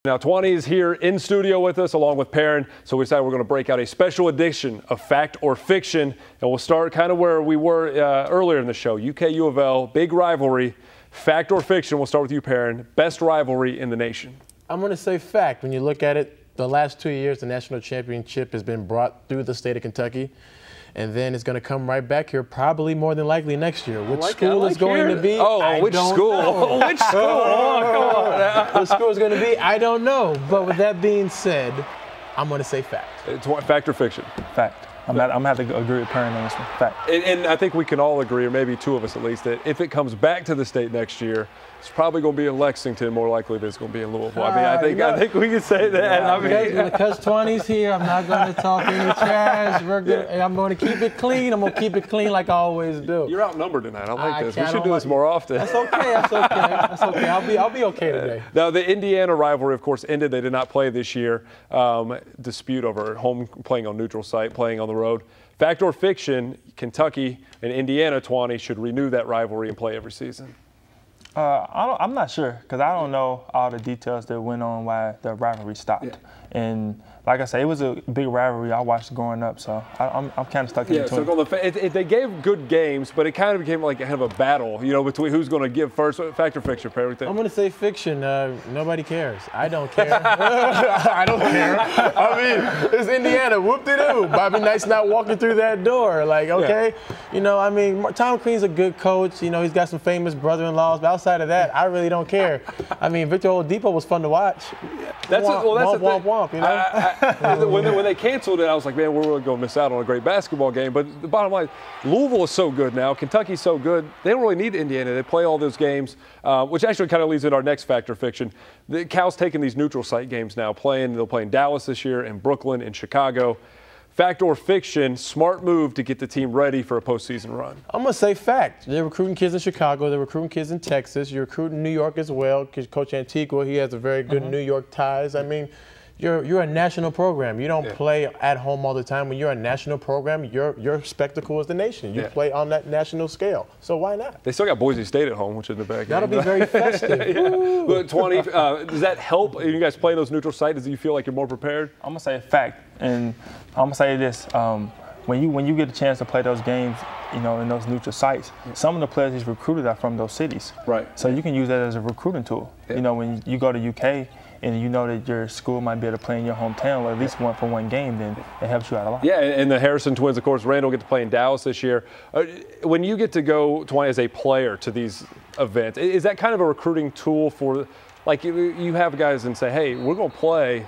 Now, Twany is here in studio with us along with Perrin, so we decided we're going to break out a special edition of Fact or Fiction, and we'll start kind of where we were earlier in the show. UK U of L, big rivalry. Fact or Fiction, we'll start with you, Perrin. Best rivalry in the nation. I'm going to say fact. When you look at it, the last 2 years, the national championship has been brought through the state of Kentucky. And then it's going to to right back here, probably more than likely next year. Which school is going to be? Oh, which school? Which school? Oh, come on. Which school is going to be? I don't know. But with that being said, I'm going to say fact. Fact or fiction? Fact. I'm going to have to agree with Perrin on this one. Fact. And I think we can all agree, or maybe two of us at least, that if it comes back to the state next year, it's probably going to be in Lexington more likely than it's going to be in Louisville. I think we can say that. Because Twany's here, I'm not going to talk any trash. I'm going to keep it clean. I'm going to keep it clean like I always do. You're outnumbered tonight. I like this. We should do this more often. That's okay. That's okay. That's okay. I'll be okay today. Now, the Indiana rivalry, of course, ended. They did not play this year. Dispute over home playing on neutral site, playing on the road. Fact or fiction, Kentucky and Indiana, Twany, should renew that rivalry and play every season? I'm not sure because I don't know all the details that went on why the rivalry stopped. Yeah. And like I said, it was a big rivalry I watched growing up, so I'm kind of stuck in between. So they gave good games, but it kind of became like kind of a battle, you know, between who's going to give first. Fact or fiction for everything? I'm going to say fiction. Nobody cares. I don't care. I don't care. I mean, it's Indiana. Whoop-de-doo. Bobby Knight's not walking through that door. Like, okay, you know, I mean, Tom Crean's a good coach. You know, he's got some famous brother-in-laws, but outside of that, I really don't care. I mean, Victor Oladipo was fun to watch. That's the thing. Womp, you know? When they canceled it, I was like, man, we're really going to miss out on a great basketball game. But the bottom line, Louisville is so good now. Kentucky's so good. They don't really need Indiana. They play all those games, which actually kind of leads into our next fact or fiction. The Cal's taking these neutral site games now, they'll play in Dallas this year, in Brooklyn, in Chicago. Fact or fiction, smart move to get the team ready for a postseason run? I'm going to say fact. They're recruiting kids in Chicago. They're recruiting kids in Texas. You're recruiting New York as well. Coach Antigua, he has a very good New York ties. I mean, you're a national program. You don't play at home all the time. When you're a national program, your spectacle is the nation. You play on that national scale. So why not? They still got Boise State at home, which is the bad game. That'll be very festive. But Twany, does that help? You guys play those neutral sites? Do you feel like you're more prepared? I'm gonna say fact, and I'm gonna say this: when you get a chance to play those games, you know, in those neutral sites, some of the players he's recruited are from those cities. Right. So you can use that as a recruiting tool. You know, when you go to UK. And you know that your school might be able to play in your hometown, or at least one game, then it helps you out a lot. Yeah, and the Harrison twins, of course, Randall get to play in Dallas this year. When you get to go, Twany, as a player to these events, is that kind of a recruiting tool for, like, you have guys and say, hey, we're going to play,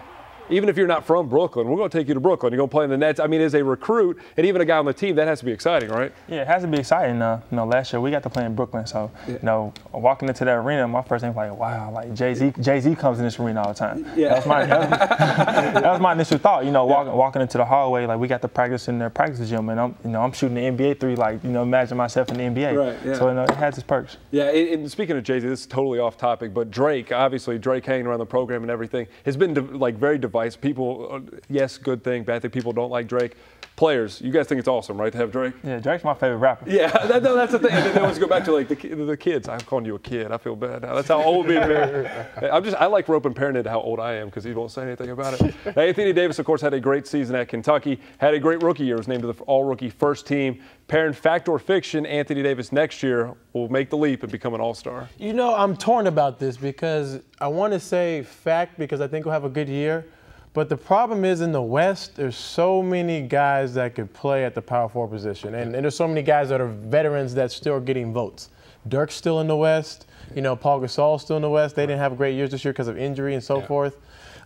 even if you're not from Brooklyn, we're going to take you to Brooklyn. You're going to play in the Nets. I mean, as a recruit and even a guy on the team, that has to be exciting, right? Yeah, it has to be exciting. You know, last year we got to play in Brooklyn, so you know, walking into that arena, my first thing was like, wow, like Jay-Z comes in this arena all the time. Yeah, that was my initial thought. You know, walking into the hallway, like we got to practice in their practice gym, and I'm shooting the NBA three, like, you know, imagine myself in the NBA. Right. Yeah. So you know, it has its perks. Yeah. And speaking of Jay-Z, this is totally off topic, but Drake, obviously Drake hanging around the program and everything, has been like very divisive. People. Yes, good thing, bad thing. People don't like Drake. Players, you guys think it's awesome, right, to have Drake? Yeah, Drake's my favorite rapper. Yeah, that's the thing. And then they always go back to like the kids. I'm calling you a kid. I feel bad now. That's how old me is. I like roping Perrin into how old I am because he won't say anything about it. Now, Anthony Davis, of course, had a great season at Kentucky. Had a great rookie year. Was named to the All-Rookie First Team. Perrin, fact or fiction, Anthony Davis next year will make the leap and become an All-Star? You know, I'm torn about this because I want to say fact because I think we'll have a good year. But the problem is in the West, there's so many guys that could play at the power forward position. And there's so many guys that are veterans that still are getting votes. Dirk's still in the West. You know, Paul Gasol's still in the West. They didn't have great years this year because of injury and so forth.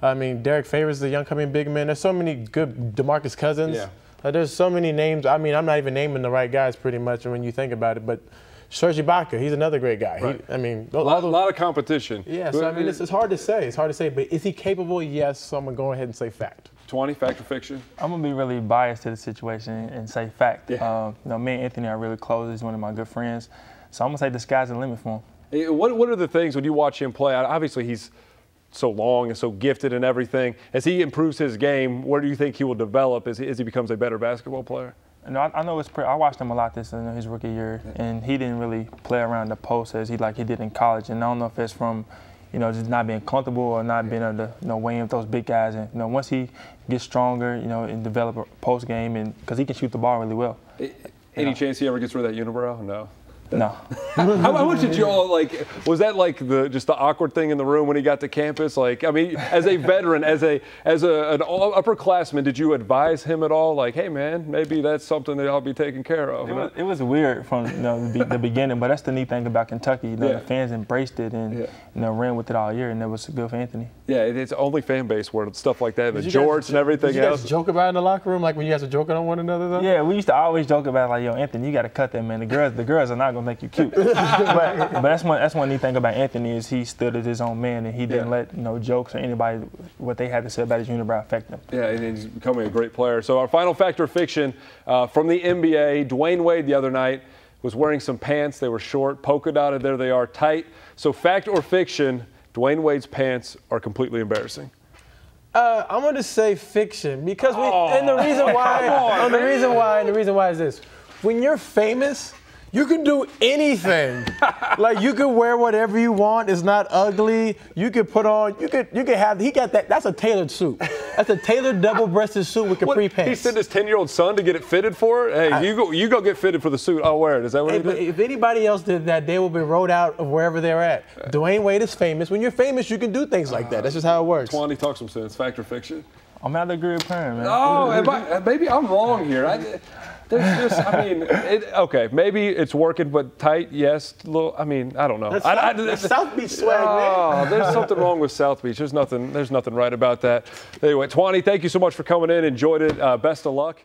I mean, Derek Favors, the young coming big man. There's so many good DeMarcus Cousins. There's so many names. I mean, I'm not even naming the right guys pretty much when you think about it. But Serge Ibaka, he's another great guy. Right. I mean, a lot of competition. Yeah, so I mean, it's hard to say. It's hard to say, but is he capable? Yes, so I'm going to go ahead and say fact. Twany, fact or fiction? I'm going to be really biased to the situation and say fact. Yeah. You know, me and Anthony are really close. He's one of my good friends. So I'm going to say the sky's the limit for him. What are the things when you watch him play? Obviously, he's so long and so gifted and everything. As he improves his game, where do you think he will develop as he becomes a better basketball player? No, I know I watched him a lot this his rookie year, and he didn't really play around the post as he did in college. And I don't know if it's from just not being comfortable or not being able to, weigh in with those big guys. And, once he gets stronger, and develop a post game, and because he can shoot the ball really well. Any chance he ever gets rid of that unibrow? No. No. How much did you all was that just the awkward thing in the room when he got to campus? I mean, as a veteran, as an upperclassman, did you advise him at all? Hey man, maybe that's something that I'll be taking care of. It was weird from the beginning, but that's the neat thing about Kentucky. The fans embraced it and ran with it all year, and it was good for Anthony. Yeah, it's only fan base where stuff like that, the jorts and everything else. Did you guys joke about it in the locker room, when you guys are joking on one another though? Yeah, we used to always joke about yo, Anthony, you got to cut that, man. The girls are not gonna make you cute. but that's one neat thing about Anthony is he stood as his own man, and he didn't let jokes or anybody what they had to say about his unibrow affect him. Yeah, and he's becoming a great player. So our final factor of fiction from the NBA, Dwayne Wade the other night was wearing some pants. They were short, polka dotted. There they are, tight. So fact or fiction, Dwayne Wade's pants are completely embarrassing. I'm going to say fiction because the reason why is this: when you're famous, you can do anything. You can wear whatever you want. It's not ugly. You could put on. You could have. He got that. That's a tailored suit. That's a tailored double-breasted suit with capri pants. He sent his 10-year-old son to get it fitted for it. Hey, you go get fitted for the suit. I'll wear it. Is that what he did? If anybody else did that, they will be rode out of wherever they're at. Dwayne Wade is famous. When you're famous, you can do things like that. That's just how it works. Twany, talk some sense. Fact or fiction? I'm out of agree with Perrin, man. Oh, maybe I'm wrong here. Okay, maybe it's working, but tight, yes. I don't know. That's South Beach swag, man. There's something wrong with South Beach. There's nothing right about that. Anyway, Twany, thank you so much for coming in. Enjoyed it. Best of luck.